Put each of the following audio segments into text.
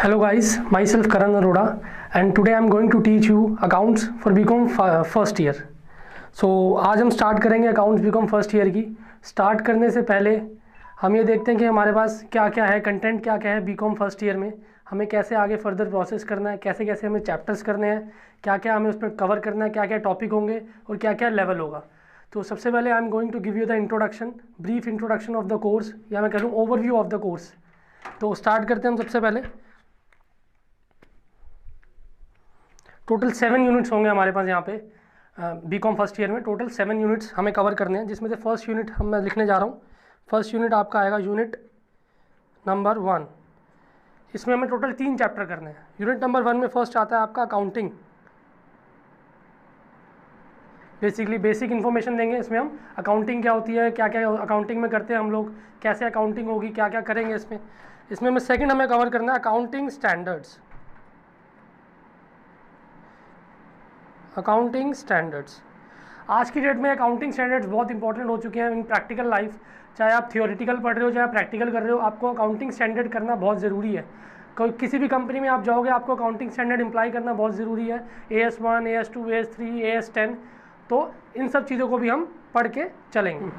Hello guys, myself Karan Arora and today I am going to teach you accounts for BCom first year. So आज हम start करेंगे accounts BCom first year की। Start करने से पहले हम ये देखते हैं कि हमारे पास क्या क्या है, कंटेंट क्या क्या है BCom फर्स्ट ईयर में, हमें कैसे आगे फर्दर प्रोसेस करना है, कैसे कैसे हमें चैप्टर्स करने हैं, क्या क्या हमें उसमें कवर करना है, क्या क्या टॉपिक होंगे और क्या क्या लेवल होगा। तो सबसे पहले I am going to give you the introduction, brief introduction of the course, या मैं कह लूँ ओवरव्यू ऑफ द कोर्स। तो स्टार्ट करते हैं हम सबसे पहले। टोटल 7 यूनिट्स होंगे हमारे पास यहाँ पे BCom फर्स्ट ईयर में। टोटल 7 यूनिट्स हमें कवर करने हैं, जिसमें से फर्स्ट यूनिट मैं लिखने जा रहा हूँ। फर्स्ट यूनिट आपका आएगा यूनिट नंबर 1। इसमें हमें टोटल 3 चैप्टर करने हैं। यूनिट नंबर 1 में फर्स्ट आता है आपका अकाउंटिंग। बेसिकली बेसिक इन्फॉर्मेशन देंगे इसमें हम, अकाउंटिंग क्या होती है, क्या क्या अकाउंटिंग में करते हैं हम लोग, कैसे अकाउंटिंग होगी, क्या क्या करेंगे इसमें। इसमें हमें सेकेंड हमें कवर करना है अकाउंटिंग स्टैंडर्ड्स। अकाउंटिंग स्टैंडर्ड्स आज की डेट में अकाउंटिंग स्टैंडर्ड्स बहुत इंपॉर्टेंट हो चुके हैं इन प्रैक्टिकल लाइफ। चाहे आप थियोरेटिकल पढ़ रहे हो चाहे प्रैक्टिकल कर रहे हो, आपको अकाउंटिंग स्टैंडर्ड करना बहुत ज़रूरी है। किसी भी कंपनी में आप जाओगे आपको अकाउंटिंग स्टैंडर्ड इम्प्लाई करना बहुत ज़रूरी है। AS1, AS2, AS3, AS10, तो इन सब चीज़ों को भी हम पढ़ के चलेंगे।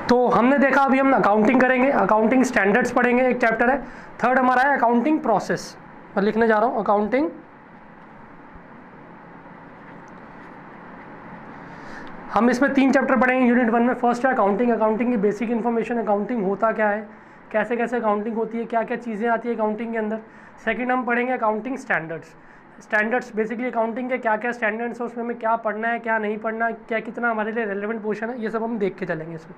तो हमने देखा अभी हम अकाउंटिंग करेंगे, अकाउंटिंग स्टैंडर्ड्स पढ़ेंगे, एक चैप्टर है। थर्ड हमारा है अकाउंटिंग प्रोसेस। मैं लिखने जा रहा हूँ अकाउंटिंग। हम इसमें 3 चैप्टर पढ़ेंगे यूनिट 1 में। फर्स्ट है अकाउंटिंग, अकाउंटिंग की बेसिक इन्फॉर्मेशन, अकाउंटिंग होता क्या है, कैसे कैसे अकाउंटिंग होती है, क्या क्या चीज़ें आती है अकाउंटिंग के अंदर। सेकंड हम पढ़ेंगे accounting standards. Standards basically accounting के क्या क्या स्टैंडर्ड्स है, उसमें हमें क्या पढ़ना है क्या नहीं पढ़ना, क्या कितना हमारे लिए रेलेवेंट पोर्शन है, ये सब हम देख के चलेंगे इसमें।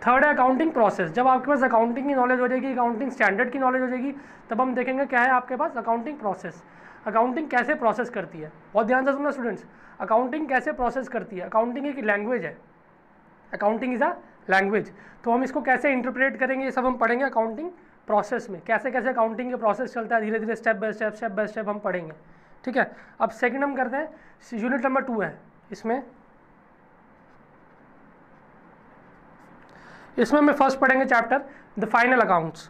थर्ड है अकाउंटिंग प्रोसेस। जब आपके पास अकाउंटिंग की नॉलेज हो जाएगी, अकाउंटिंग स्टैंडर्ड की नॉलेज हो जाएगी, तब हम देखेंगे क्या है आपके पास अकाउंटिंग प्रोसेस। अकाउंटिंग कैसे प्रोसेस करती है, बहुत ध्यान से सुनना स्टूडेंट्स। अकाउंटिंग कैसे प्रोसेस करती है, अकाउंटिंग एक लैंग्वेज है, अकाउंटिंग इज़ अ लैंग्वेज। तो हम इसको कैसे इंटरप्रेट करेंगे ये सब हम पढ़ेंगे अकाउंटिंग प्रोसेस में। कैसे कैसे अकाउंटिंग के प्रोसेस चलता है, धीरे धीरे स्टेप बाय स्टेप हम पढ़ेंगे। ठीक है, अब सेकंड हम करते हैं यूनिट नंबर 2 है। इसमें हम फर्स्ट पढ़ेंगे चैप्टर द फाइनल अकाउंट्स।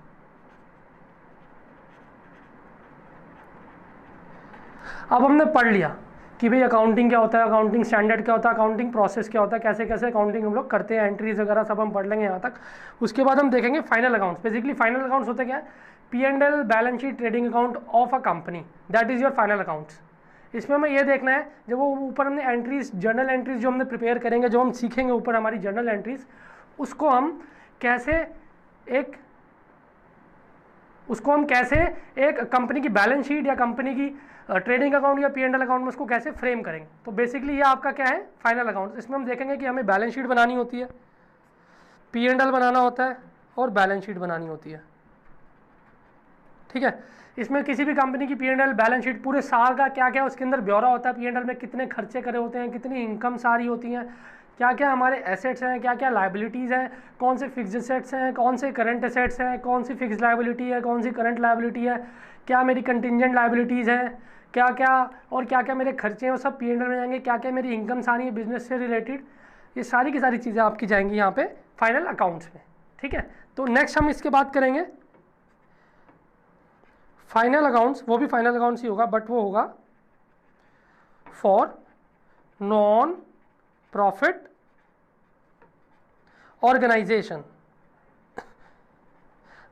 अब हमने पढ़ लिया कि भाई अकाउंटिंग क्या होता है, अकाउंटिंग स्टैंडर्ड क्या होता है, अकाउंटिंग प्रोसेस क्या होता है, कैसे कैसे अकाउंटिंग हम लोग करते हैं, एंट्रीज वगैरह सब हम पढ़ लेंगे यहाँ तक। उसके बाद हम देखेंगे final accounts. Basically final accounts होते क्या है, P&L, balance sheet, trading account of a company, that is your final accounts. इसमें हमें ये देखना है जब वो ऊपर हमने एंट्रीज, जर्नल एंट्रीज जो हमने प्रिपेयर करेंगे, जो हम सीखेंगे ऊपर हमारी जर्नल एंट्रीज, उसको हम कैसे एक कंपनी की बैलेंस शीट या कंपनी की ट्रेडिंग अकाउंट या P&L अकाउंट में उसको कैसे फ्रेम करेंगे। तो बेसिकली ये आपका क्या है फाइनल अकाउंट। इसमें हम देखेंगे कि हमें बैलेंस शीट बनानी होती है, P&L बनाना होता है और बैलेंस शीट बनानी होती है। ठीक है, इसमें किसी भी कंपनी की P&L बैलेंस शीट पूरे साल का क्या क्या उसके अंदर ब्यौरा होता है, P&L में कितने खर्चे करे होते हैं, कितनी इनकम सारी होती हैं, क्या क्या हमारे एसेट्स हैं, क्या क्या लायबिलिटीज़ हैं, कौन से फिक्स्ड एसेट्स हैं, कौन से करंट एसेट्स हैं, कौन सी फिक्स्ड लायबिलिटी है, कौन सी करंट लायबिलिटी है, क्या मेरी कंटिजेंट लायबिलिटीज़ हैं, क्या क्या और क्या क्या मेरे खर्चे हैं वो सब P&L में जाएंगे, क्या क्या मेरी इनकम सारी है बिजनेस से रिलेटेड, ये सारी की सारी चीज़ें आपकी जाएंगी यहाँ पे फाइनल अकाउंट्स में। ठीक है, तो नेक्स्ट हम इसके बात करेंगे फाइनल अकाउंट्स। वो भी फाइनल अकाउंट्स ही होगा, बट वो होगा for non profit organisation.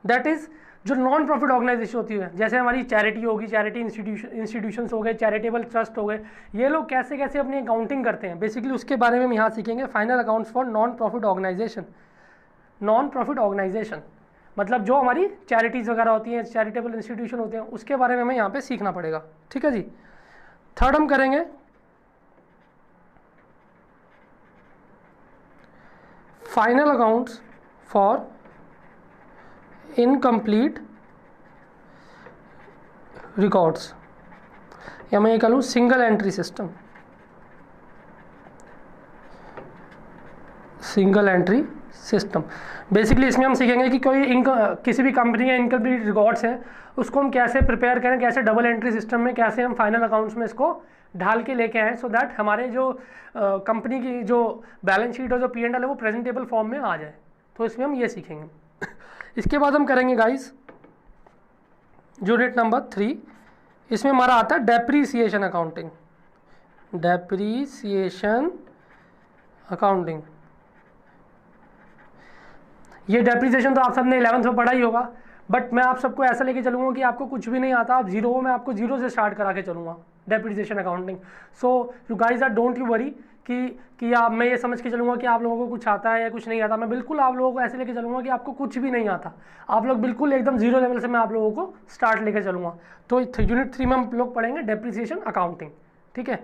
That is जो नॉन प्रॉफिट ऑर्गेनाइजेशन होती है, जैसे हमारी चैरिटी होगी, चैरिटी इंस्टीट्यूशंस हो गए, चैरिटेबल ट्रस्ट हो गए, ये लोग कैसे कैसे अपनी अकाउंटिंग करते हैं, बेसिकली उसके बारे में हम यहाँ सीखेंगे। Final accounts for non profit organisation. Non profit organisation मतलब जो हमारी चैरिटीज़ वगैरह होती हैं, चैरिटेबल इंस्टीट्यूशन होते हैं, उसके बारे में हमें यहाँ पे सीखना पड़ेगा। ठीक है जी। थर्ड हम करेंगे final accounts for incomplete records, या मैं ये कह लूँ single entry system. Single entry system basically इसमें हम सीखेंगे कि किसी भी कंपनी के इनकम्प्लीट रिकॉर्ड्स हैं उसको हम कैसे प्रिपेयर करें, कैसे डबल एंट्री सिस्टम में कैसे हम फाइनल अकाउंट्स में इसको ढाल के लेके आएँ, सो दैट हमारे जो कंपनी की जो बैलेंस शीट और जो P&L है वो प्रेजेंटेबल फॉर्म में आ जाए। तो इसमें हम ये सीखेंगे। इसके बाद हम करेंगे गाइस यूनिट नंबर 3, इसमें हमारा आता है डेप्रीसिएशन अकाउंटिंग। डेप्रीसिएशन अकाउंटिंग, ये डेप्रीसिएशन तो आप सबने 11th में पढ़ा ही होगा, बट मैं आप सबको ऐसा लेके चलूँगा कि आपको कुछ भी नहीं आता, आप जीरो हो, मैं आपको जीरो से स्टार्ट करा के चलूँगा depreciation accounting. So you guys are don't you worry कि आप, मैं ये समझ के चलूँगा कि आप लोगों को कुछ आता है या कुछ नहीं आता। मैं बिल्कुल आप लोगों को ऐसे लेके चलूँगा कि आपको कुछ भी नहीं आता, आप लोग बिल्कुल एकदम जीरो लेवल से मैं आप लोगों को स्टार्ट लेके चलूँगा। तो यूनिट 3 में हम लोग पढ़ेंगे डेप्रीसिएशन अकाउंटिंग, ठीक है।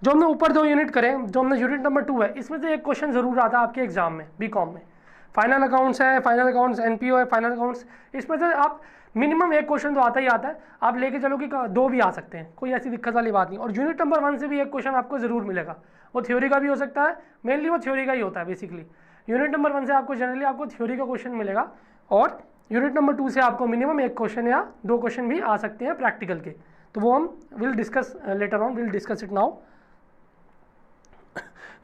जो हमने ऊपर 2 यूनिट करें, जो हमने यूनिट नंबर 2 है, इसमें से एक क्वेश्चन ज़रूर आता है आपके एग्जाम में बीकॉम में। फाइनल अकाउंट्स है, फाइनल अकाउंट्स एनपीओ है, फाइनल अकाउंट्स, इसमें से आप मिनिमम एक क्वेश्चन तो आता ही आता है, आप लेके चलो कि 2 भी आ सकते हैं, कोई ऐसी दिक्कत वाली बात नहीं। और यूनिट नंबर 1 से भी एक क्वेश्चन आपको ज़रूर मिलेगा, वो थ्योरी का भी हो सकता है, मेनली वो थ्योरी का ही होता है बेसिकली। यूनिट नंबर 1 से आपको जनरली आपको थ्योरी का क्वेश्चन मिलेगा, और यूनिट नंबर 2 से आपको मिनिमम एक क्वेश्चन या 2 क्वेश्चन भी आ सकते हैं प्रैक्टिकल के, तो वो हम will discuss later on, will discuss it now.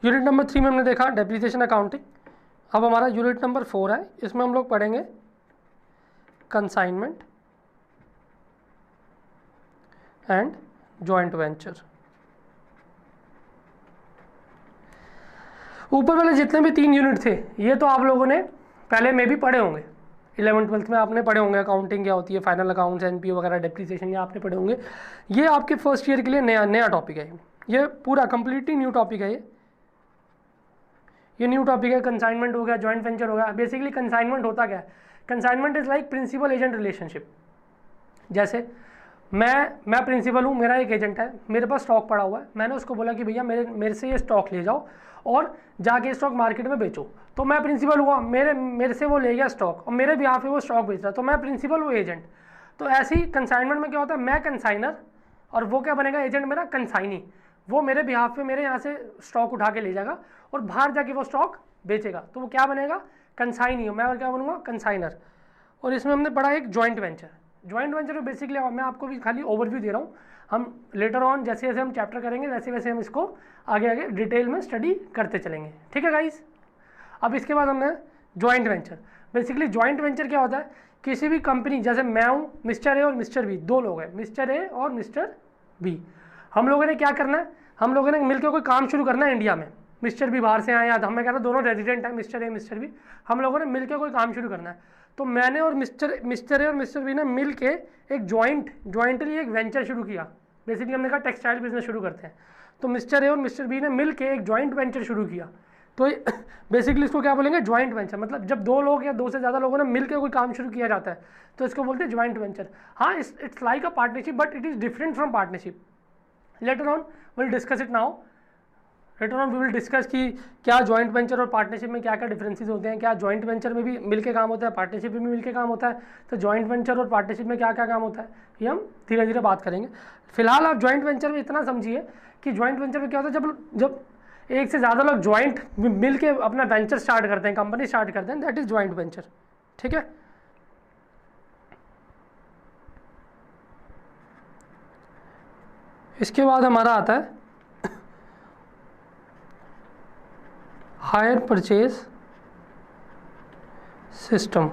Unit number 3 में हमने देखा डेप्रीसिएशन अकाउंटिंग। अब हमारा यूनिट नंबर 4 है, इसमें हम लोग पढ़ेंगे कंसाइनमेंट एंड जॉइंट वेंचर। ऊपर वाले जितने भी 3 यूनिट थे, ये तो आप लोगों ने पहले में भी पढ़े होंगे, 11th-12th में आपने पढ़े होंगे, अकाउंटिंग क्या होती है, फाइनल अकाउंट्स, एनपीओ वगैरह, डेप्रीसिएशन, ये आपने पढ़े होंगे। ये आपके फर्स्ट ईयर के लिए नया टॉपिक है, ये पूरा कंप्लीटली न्यू टॉपिक है। ये न्यू टॉपिक है। कंसाइनमेंट हो गया, जॉइंट वेंचर हो गया। बेसिकली कंसाइनमेंट होता क्या है? Consignment is like principal agent relationship. जैसे मैं प्रिंसिपल हूँ, मेरा एक एजेंट है, मेरे पास स्टॉक पड़ा हुआ है, मैंने उसको बोला कि भैया मेरे से ये स्टॉक ले जाओ और जाके स्टॉक मार्केट में बेचो। तो मैं प्रिंसिपल हुआ, मेरे से वो ले गया स्टॉक और मेरे बिहाफ पे वो स्टॉक बेच रहा, तो मैं प्रिंसिपल, वो एजेंट। तो ऐसे ही कंसाइनमेंट में क्या होता है, मैं कंसाइनर और वो क्या बनेगा, एजेंट मेरा कंसाइनी। वो मेरे बिहाफ पे मेरे यहाँ से स्टॉक उठा के ले जाएगा और बाहर जाके वो स्टॉक बेचेगा, तो वो क्या बनेगा, कंसाइनी। मैं और क्या बनूंगा, कंसाइनर। और इसमें हमने पढ़ा एक जॉइंट वेंचर। जॉइंट वेंचर में बेसिकली मैं आपको भी खाली ओवरव्यू दे रहा हूँ, हम लेटर ऑन जैसे जैसे हम चैप्टर करेंगे वैसे वैसे हम इसको आगे आगे डिटेल में स्टडी करते चलेंगे, ठीक है गाइस। अब इसके बाद हमने joint venture. Basically joint venture क्या होता है, किसी भी कंपनी, जैसे मैं हूँ, मिस्टर ए और मिस्टर बी, 2 लोग हैं, मिस्टर ए और मिस्टर बी। हम लोगों ने क्या करना है, हम लोगों ने मिलकर कोई काम शुरू करना है इंडिया में। मिस्टर बी बाहर से आए, या हमें कह रहा दोनों रेजिडेंट हैं, मिस्टर ए मिस्टर बी, हम लोगों ने मिलकर कोई काम शुरू करना है। तो मैंने और मिस्टर ए और मिस्टर बी ने मिल के एक जॉइंटली एक वेंचर शुरू किया। बेसिकली हमने कहा टेक्सटाइल बिजनेस शुरू करते हैं, तो मिस्टर ए और मिस्टर बी ने मिल के एक जॉइंट वेंचर शुरू किया। तो बेसिकली इसको क्या बोलेंगे, जॉइंट वेंचर। मतलब जब 2 लोग या 2 से ज़्यादा लोगों ने मिलकर कोई काम शुरू किया जाता है तो इसको बोलते हैं जॉइंट वेंचर। हाँ, it's like a partnership but it is different from partnership. Later on will discuss it now. Later on we will discuss कि क्या जॉइंट वेंचर और पार्टनरशिप में क्या क्या डिफरेंसेस होते हैं, क्या जॉइंट वेंचर में भी मिलके काम होता है, पार्टनरशिप में भी मिलके काम होता है, तो जॉइंट वेंचर और पार्टनरशिप में क्या क्या काम होता है, ये हम धीरे धीरे बात करेंगे। फिलहाल आप जॉइंट वेंचर में इतना समझिए कि जॉइंट वेंचर में क्या होता है, जब एक से ज़्यादा लोग जॉइंट मिल के अपना वेंचर स्टार्ट करते हैं, कंपनी स्टार्ट करते हैं, दैट इज जॉइंट वेंचर, ठीक है। इसके बाद हमारा आता है hire purchase system.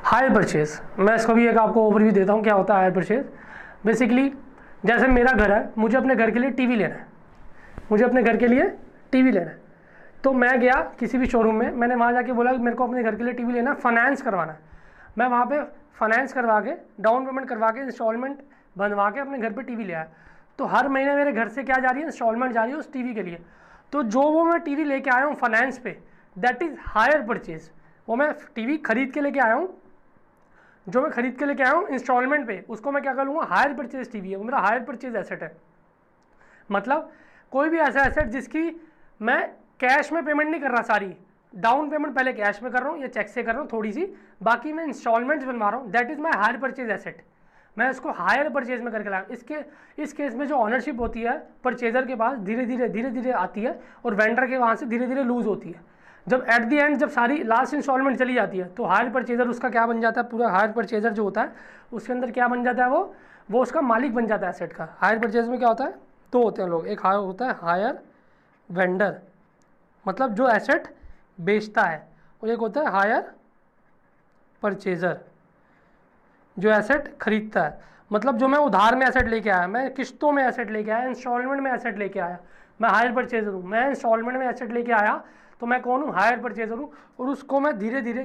Hire purchase, मैं इसको भी एक आपको ओवरव्यू देता हूँ क्या होता है हायर परचेज। बेसिकली जैसे मेरा घर है, मुझे अपने घर के लिए टीवी लेना है, मुझे अपने घर के लिए टीवी लेना है। तो मैं गया किसी भी शोरूम में, मैंने वहाँ जाके बोला कि मेरे को अपने घर के लिए टीवी लेना, फाइनेंस करवाना है। मैं वहाँ पे फाइनेंस करवा के, डाउन पेमेंट करवा के, इंस्टॉलमेंट बनवा के अपने घर पे टीवी ले आया। तो हर महीने मेरे घर से क्या जा रही है, इंस्टॉलमेंट जा रही है उस टीवी के लिए। तो जो वो मैं टीवी लेके आया हूँ फाइनेंस पे, दैट इज़ हायर परचेज। वो मैं टीवी खरीद के लेके आया हूँ, जो मैं खरीद के लेके आया हूँ इंस्टॉलमेंट पे, उसको मैं क्या कर लूँगा, हायर परचेज टीवी है, वो मेरा हायर परचेज एसेट है। मतलब कोई भी ऐसा एसेट जिसकी मैं कैश में पेमेंट नहीं कर रहा, सारी डाउन पेमेंट पहले कैश में कर रहा हूँ या चेक से कर रहा हूँ थोड़ी सी, बाकी मैं इंस्टॉलमेंट्स बनवा रहा हूँ, that is my hire purchase asset. मैं इसको हायर परचेज में करके लाया। इस केस में जो ऑनरशिप होती है परचेजर के पास धीरे धीरे आती है और वेंडर के वहाँ से धीरे धीरे लूज होती है। जब एट दी एंड, जब सारी लास्ट इंस्टॉलमेंट चली जाती है, तो हायर परचेजर उसका क्या बन जाता है, पूरा हायर परचेजर जो होता है उसके अंदर क्या बन जाता है, वो उसका मालिक बन जाता है एसेट का। हायर परचेज में क्या होता है, 2 होते हैं लोग, एक होता है हायर वेंडर, मतलब जो एसेट बेचता है, और एक होता है हायर परचेजर, जो एसेट खरीदता है, मतलब जो मैं उधार में एसेट लेके आया, मैं किस्तों में एसेट लेके आया, इंस्टॉलमेंट में एसेट लेके आया, मैं हायर परचेजर हूँ। मैं इंस्टॉलमेंट में एसेट लेके आया तो मैं कौन हूँ? हायर परचेजर हूँ। और उसको मैं धीरे धीरे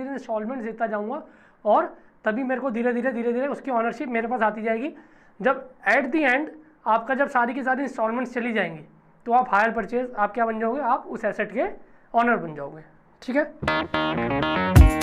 इंस्टॉलमेंट देता जाऊँगा और तभी मेरे को धीरे धीरे उसकी ऑनरशिप मेरे पास आती जाएगी। जब एट दी एंड आपका जब सारी की सारी इंस्टॉलमेंट्स चली जाएंगी तो आप हायर परचेज, आप क्या बन जाओगे? आप उस एसेट के ऑनर बन जाओगे। ठीक है।